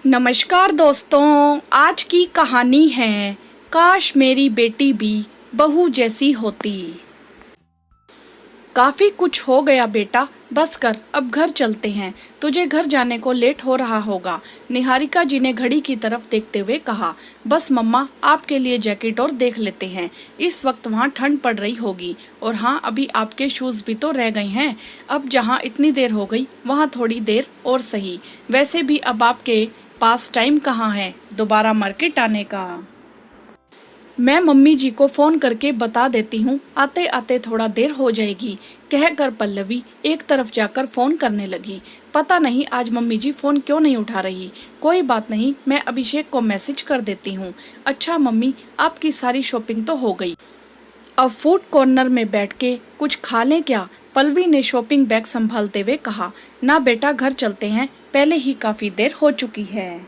नमस्कार दोस्तों, आज की कहानी है काश मेरी बेटी भी बहू जैसी होती। काफी कुछ हो गया बेटा, बस कर, अब घर चलते हैं। तुझे घर जाने को लेट हो रहा होगा। निहारिका जी ने घड़ी की तरफ देखते हुए कहा। बस मम्मा, आपके लिए जैकेट और देख लेते हैं। इस वक्त वहाँ ठंड पड़ रही होगी। और हाँ, अभी आपके शूज भी तो रह गए हैं। अब जहाँ इतनी देर हो गई वहाँ थोड़ी देर और सही। वैसे भी अब आपके पास टाइम कहाँ है दोबारा मार्केट आने का। मैं मम्मी जी को फोन करके बता देती हूँ, आते आते थोड़ा देर हो जाएगी, कहकर पल्लवी एक तरफ जाकर फोन करने लगी। पता नहीं आज मम्मी जी फोन क्यों नहीं उठा रही। कोई बात नहीं, मैं अभिषेक को मैसेज कर देती हूँ। अच्छा मम्मी, आपकी सारी शॉपिंग तो हो गई, अब फूड कॉर्नर में बैठ के कुछ खा लें क्या? पल्लवी ने शॉपिंग बैग संभालते हुए कहा। ना बेटा, घर चलते हैं, पहले ही काफी देर हो चुकी है।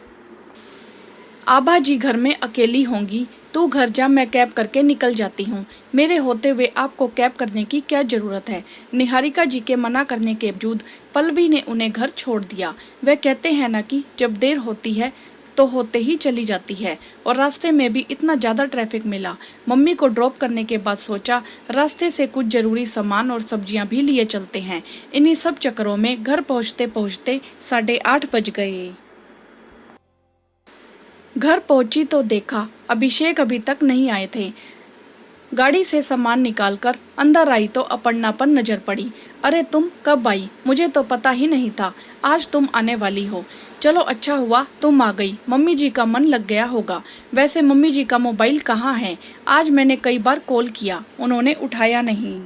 आभा जी घर में अकेली होंगी, तू घर जा, मैं कैब करके निकल जाती हूँ। मेरे होते हुए आपको कैब करने की क्या जरूरत है? निहारिका जी के मना करने के बावजूद पल्लवी ने उन्हें घर छोड़ दिया। वह कहते हैं ना कि जब देर होती है तो होते ही चली जाती है। और रास्ते में भी इतना ज़्यादा ट्रैफिक मिला। मम्मी को ड्रॉप करने के बाद सोचा रास्ते से कुछ ज़रूरी सामान और सब्जियां भी लिए चलते हैं। इन्हीं सब चक्करों में घर पहुँचते पहुँचते 8:30 बज गए। घर पहुंची तो देखा अभिषेक अभी तक नहीं आए थे। गाड़ी से सामान निकालकर अंदर आई तो अपर्णा पर नजर पड़ी। अरे तुम कब आई? मुझे तो पता ही नहीं था आज तुम आने वाली हो। चलो अच्छा हुआ तुम आ गई, मम्मी जी का मन लग गया होगा। वैसे मम्मी जी का मोबाइल कहाँ है? आज मैंने कई बार कॉल किया, उन्होंने उठाया नहीं।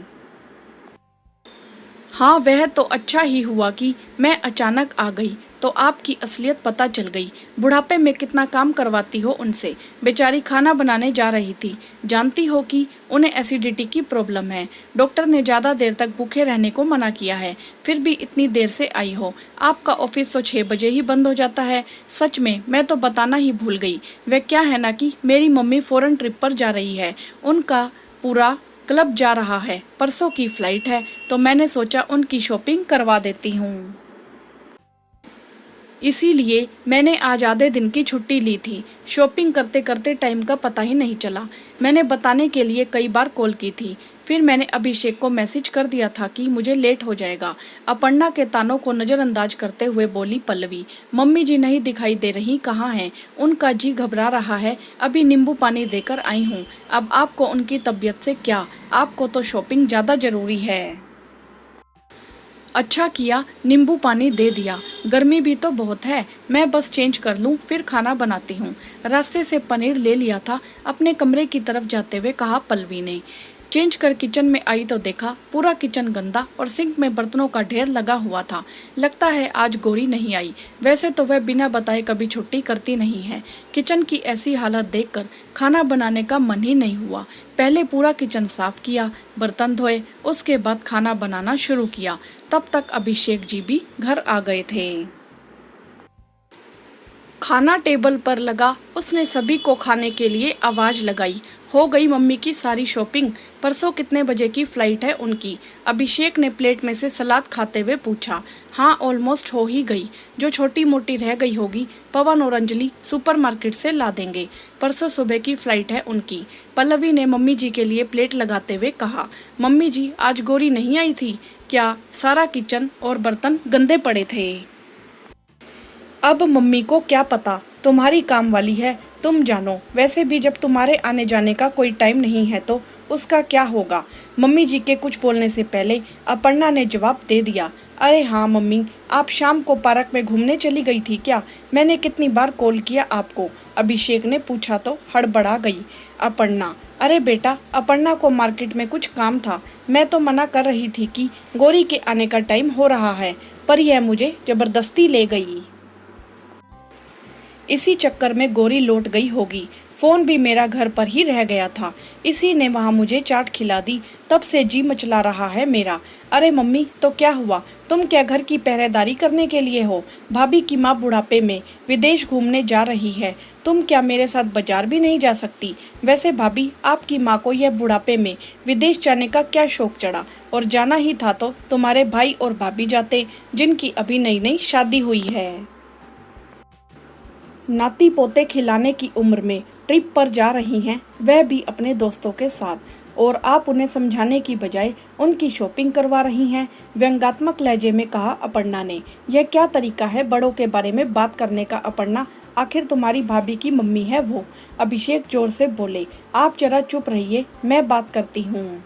हाँ, वह तो अच्छा ही हुआ कि मैं अचानक आ गई तो आपकी असलियत पता चल गई। बुढ़ापे में कितना काम करवाती हो उनसे। बेचारी खाना बनाने जा रही थी, जानती हो कि उन्हें एसिडिटी की प्रॉब्लम है। डॉक्टर ने ज़्यादा देर तक भूखे रहने को मना किया है, फिर भी इतनी देर से आई हो। आपका ऑफिस तो 6 बजे ही बंद हो जाता है। सच में मैं तो बताना ही भूल गई। वह क्या है ना कि मेरी मम्मी फॉरेन ट्रिप पर जा रही है, उनका पूरा क्लब जा रहा है, परसों की फ्लाइट है, तो मैंने सोचा उनकी शॉपिंग करवा देती हूँ। इसीलिए मैंने आज आधे दिन की छुट्टी ली थी। शॉपिंग करते करते टाइम का पता ही नहीं चला। मैंने बताने के लिए कई बार कॉल की थी, फिर मैंने अभिषेक को मैसेज कर दिया था कि मुझे लेट हो जाएगा। अपर्णा के तानों को नज़रअंदाज करते हुए बोली पल्लवी। मम्मी जी नहीं दिखाई दे रही, कहाँ हैं? उनका जी घबरा रहा है, अभी नींबू पानी देकर आई हूँ। अब आपको उनकी तबीयत से क्या, आपको तो शॉपिंग ज़्यादा ज़रूरी है। अच्छा किया नींबू पानी दे दिया, गर्मी भी तो बहुत है। मैं बस चेंज कर लूँ, फिर खाना बनाती हूँ। रास्ते से पनीर ले लिया था, अपने कमरे की तरफ जाते हुए कहा पल्लवी ने। चेंज कर किचन में आई तो देखा पूरा किचन गंदा और सिंक में बर्तनों का ढेर लगा हुआ था। लगता है आज गौरी नहीं आई। वैसे तो वह बिना बताए कभी छुट्टी करती नहीं है। किचन की ऐसी हालत देखकर खाना बनाने का मन ही नहीं हुआ। पहले पूरा किचन साफ किया, बर्तन धोए, उसके बाद खाना बनाना शुरू किया। तब तक अभिषेक जी भी घर आ गए थे। खाना टेबल पर लगा, उसने सभी को खाने के लिए आवाज लगाई। हो गई मम्मी की सारी शॉपिंग? परसों कितने बजे की फ्लाइट है उनकी? अभिषेक ने प्लेट में से सलाद खाते हुए पूछा। हाँ, ऑलमोस्ट हो ही गई। जो छोटी मोटी रह गई होगी पवन और अंजलि सुपरमार्केट से ला देंगे। परसों सुबह की फ्लाइट है उनकी, पल्लवी ने मम्मी जी के लिए प्लेट लगाते हुए कहा। मम्मी जी, आज गौरी नहीं आई थी क्या? सारा किचन और बर्तन गंदे पड़े थे। अब मम्मी को क्या पता, तुम्हारी काम वाली है, तुम जानो। वैसे भी जब तुम्हारे आने जाने का कोई टाइम नहीं है तो उसका क्या होगा? मम्मी जी के कुछ बोलने से पहले अपर्णा ने जवाब दे दिया। अरे हाँ मम्मी, आप शाम को पार्क में घूमने चली गई थी क्या? मैंने कितनी बार कॉल किया आपको? अभिषेक ने पूछा तो हड़बड़ा गई अपर्णा। अरे बेटा, अपर्णा को मार्केट में कुछ काम था, मैं तो मना कर रही थी कि गौरी के आने का टाइम हो रहा है, पर यह मुझे जबरदस्ती ले गई। इसी चक्कर में गौरी लौट गई होगी। फोन भी मेरा घर पर ही रह गया था, इसी ने वहाँ मुझे चाट खिला दी, तब से जी मचला रहा है मेरा। अरे मम्मी, तो क्या हुआ? तुम क्या घर की पहरेदारी करने के लिए हो? भाभी की माँ बुढ़ापे में विदेश घूमने जा रही है, तुम क्या मेरे साथ बाजार भी नहीं जा सकती? वैसे भाभी, आपकी माँ को यह बुढ़ापे में विदेश जाने का क्या शौक चढ़ा? और जाना ही था तो तुम्हारे भाई और भाभी जाते, जिनकी अभी नई नई शादी हुई है। नाती पोते खिलाने की उम्र में ट्रिप पर जा रही हैं, वह भी अपने दोस्तों के साथ, और आप उन्हें समझाने की बजाय उनकी शॉपिंग करवा रही हैं। व्यंग्यात्मक लहजे में कहा अपर्णा ने। यह क्या तरीका है बड़ों के बारे में बात करने का अपर्णा? आखिर तुम्हारी भाभी की मम्मी है वो। अभिषेक जोर से बोले। आप जरा चुप रहिए, मैं बात करती हूँ।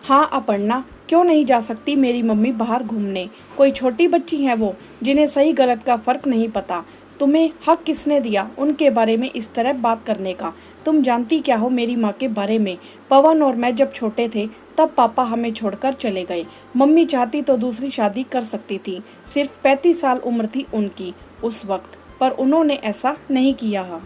हाँ अपर्णा, क्यों नहीं जा सकती मेरी मम्मी बाहर घूमने? कोई छोटी बच्ची है वो, जिन्हें सही गलत का फर्क नहीं पता। तुम्हें हक किसने दिया उनके बारे में इस तरह बात करने का? तुम जानती क्या हो मेरी माँ के बारे में? पवन और मैं जब छोटे थे तब पापा हमें छोड़कर चले गए। मम्मी चाहती तो दूसरी शादी कर सकती थी। सिर्फ 35 साल उम्र थी उनकी उस वक्त, पर उन्होंने ऐसा नहीं किया।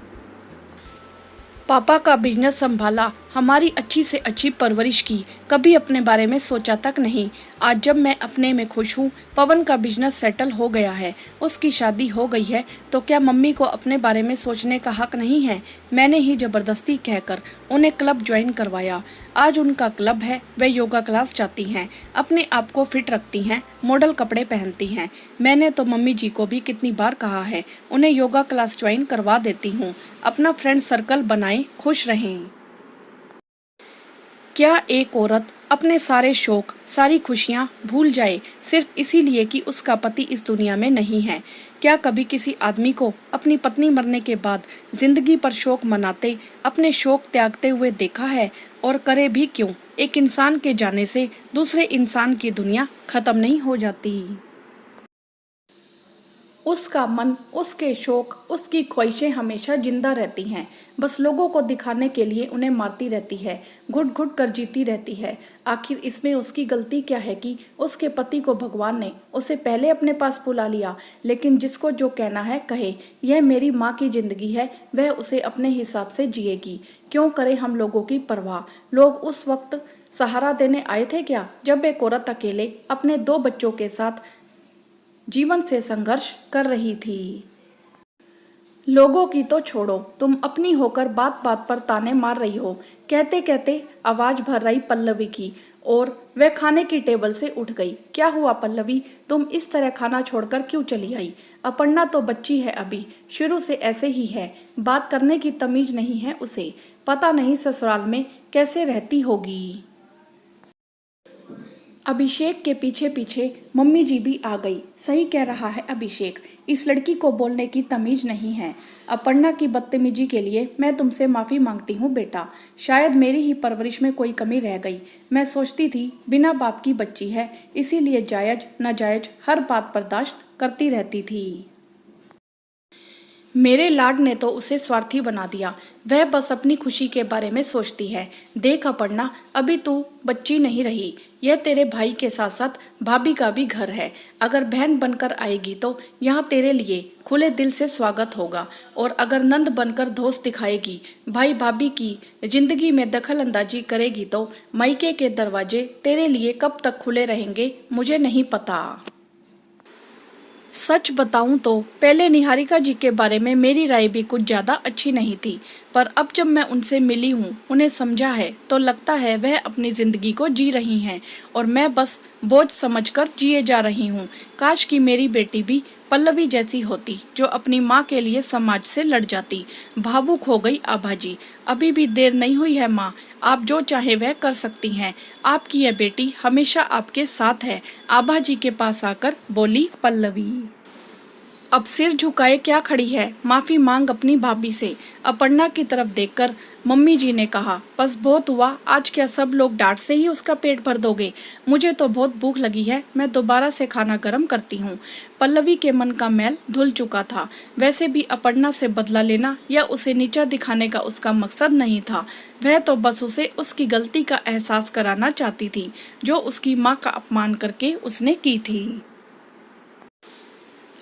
पापा का बिजनेस संभाला, हमारी अच्छी से अच्छी परवरिश की, कभी अपने बारे में सोचा तक नहीं। आज जब मैं अपने में खुश हूँ, पवन का बिजनेस सेटल हो गया है, उसकी शादी हो गई है, तो क्या मम्मी को अपने बारे में सोचने का हक नहीं है? मैंने ही जबरदस्ती कहकर उन्हें क्लब ज्वाइन करवाया। आज उनका क्लब है, वे योगा क्लास जाती हैं, अपने आप को फिट रखती हैं, मॉडल कपड़े पहनती हैं। मैंने तो मम्मी जी को भी कितनी बार कहा है उन्हें योगा क्लास ज्वाइन करवा देती हूँ, अपना फ्रेंड सर्कल बनाएं, खुश रहें। क्या एक औरत अपने सारे शौक, सारी खुशियाँ भूल जाए सिर्फ इसीलिए कि उसका पति इस दुनिया में नहीं है? क्या कभी किसी आदमी को अपनी पत्नी मरने के बाद जिंदगी पर शोक मनाते, अपने शौक त्यागते हुए देखा है? और करे भी क्यों? एक इंसान के जाने से दूसरे इंसान की दुनिया खत्म नहीं हो जाती। उसका मन, उसके शौक, उसकी ख्वाहिशें हमेशा जिंदा रहती हैं, बस लोगों को दिखाने के लिए उन्हें मारती रहती है, घुट घुट कर जीती रहती है। आखिर इसमें उसकी गलती क्या है कि उसके पति को भगवान ने उसे पहले अपने पास बुला लिया? लेकिन जिसको जो कहना है कहे, यह मेरी माँ की जिंदगी है, वह उसे अपने हिसाब से जिएगी। क्यों करे हम लोगों की परवाह? लोग उस वक्त सहारा देने आए थे क्या, जब एक औरत अकेले अपने 2 बच्चों के साथ जीवन से संघर्ष कर रही थी। लोगों की तो छोड़ो, तुम अपनी होकर बात बात पर ताने मार रही हो। कहते कहते आवाज भर रही पल्लवी की, और वह खाने की टेबल से उठ गई। क्या हुआ पल्लवी, तुम इस तरह खाना छोड़कर क्यों चली आई? अपर्णा तो बच्ची है अभी, शुरू से ऐसे ही है, बात करने की तमीज नहीं है उसे। पता नहीं ससुराल में कैसे रहती होगी। अभिषेक के पीछे पीछे मम्मी जी भी आ गई। सही कह रहा है अभिषेक, इस लड़की को बोलने की तमीज नहीं है। अपर्णा की बदतमीजी के लिए मैं तुमसे माफ़ी मांगती हूँ बेटा। शायद मेरी ही परवरिश में कोई कमी रह गई। मैं सोचती थी बिना बाप की बच्ची है, इसीलिए जायज नाजायज हर बात बर्दाश्त करती रहती थी। मेरे लाड ने तो उसे स्वार्थी बना दिया, वह बस अपनी खुशी के बारे में सोचती है। देख अपर्णा, अभी तू बच्ची नहीं रही, यह तेरे भाई के साथ साथ भाभी का भी घर है। अगर बहन बनकर आएगी तो यहाँ तेरे लिए खुले दिल से स्वागत होगा, और अगर नंद बनकर दोस्त दिखाएगी, भाई भाभी की जिंदगी में दखल अंदाजी करेगी, तो मायके के दरवाजे तेरे लिए कब तक खुले रहेंगे मुझे नहीं पता। सच बताऊं तो पहले निहारिका जी के बारे में मेरी राय भी कुछ ज़्यादा अच्छी नहीं थी, पर अब जब मैं उनसे मिली हूँ, उन्हें समझा है, तो लगता है वह अपनी ज़िंदगी को जी रही हैं और मैं बस बोझ समझकर जिए जा रही हूँ। काश कि मेरी बेटी भी पल्लवी जैसी होती, जो अपनी माँ के लिए समाज से लड़ जाती। भावुक हो गई आभा जी। अभी भी देर नहीं हुई है माँ, आप जो चाहे वह कर सकती हैं। आपकी यह बेटी हमेशा आपके साथ है, आभा जी के पास आकर बोली पल्लवी। अब सिर झुकाए क्या खड़ी है, माफी मांग अपनी भाभी से। अपर्णा की तरफ देखकर मम्मी जी ने कहा, बस बहुत हुआ, आज क्या सब लोग डांट से ही उसका पेट भर दोगे? मुझे तो बहुत भूख लगी है, मैं दोबारा से खाना गर्म करती हूँ। पल्लवी के मन का मैल धुल चुका था। वैसे भी अपर्णा से बदला लेना या उसे नीचा दिखाने का उसका मकसद नहीं था। वह तो बस उसे उसकी गलती का एहसास कराना चाहती थी, जो उसकी माँ का अपमान करके उसने की थी।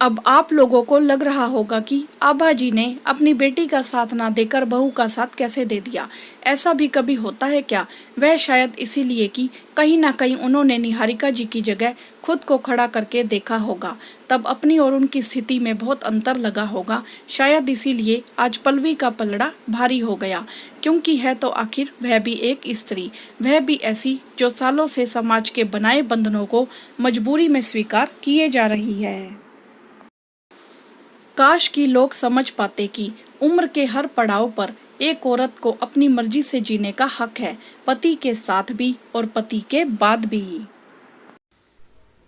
अब आप लोगों को लग रहा होगा कि आभा जी ने अपनी बेटी का साथ ना देकर बहू का साथ कैसे दे दिया। ऐसा भी कभी होता है क्या? वह शायद इसीलिए कि कहीं ना कहीं उन्होंने निहारिका जी की जगह खुद को खड़ा करके देखा होगा, तब अपनी और उनकी स्थिति में बहुत अंतर लगा होगा। शायद इसीलिए आज पल्लवी का पलड़ा भारी हो गया, क्योंकि है तो आखिर वह भी एक स्त्री, वह भी ऐसी जो सालों से समाज के बनाए बंधनों को मजबूरी में स्वीकार किए जा रही है। काश कि लोग समझ पाते कि उम्र के हर पड़ाव पर एक औरत को अपनी मर्जी से जीने का हक है, पति के साथ भी और पति के बाद भी।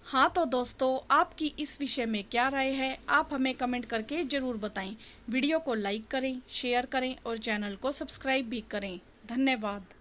हाँ तो दोस्तों, आपकी इस विषय में क्या राय है, आप हमें कमेंट करके जरूर बताएं। वीडियो को लाइक करें, शेयर करें और चैनल को सब्सक्राइब भी करें। धन्यवाद।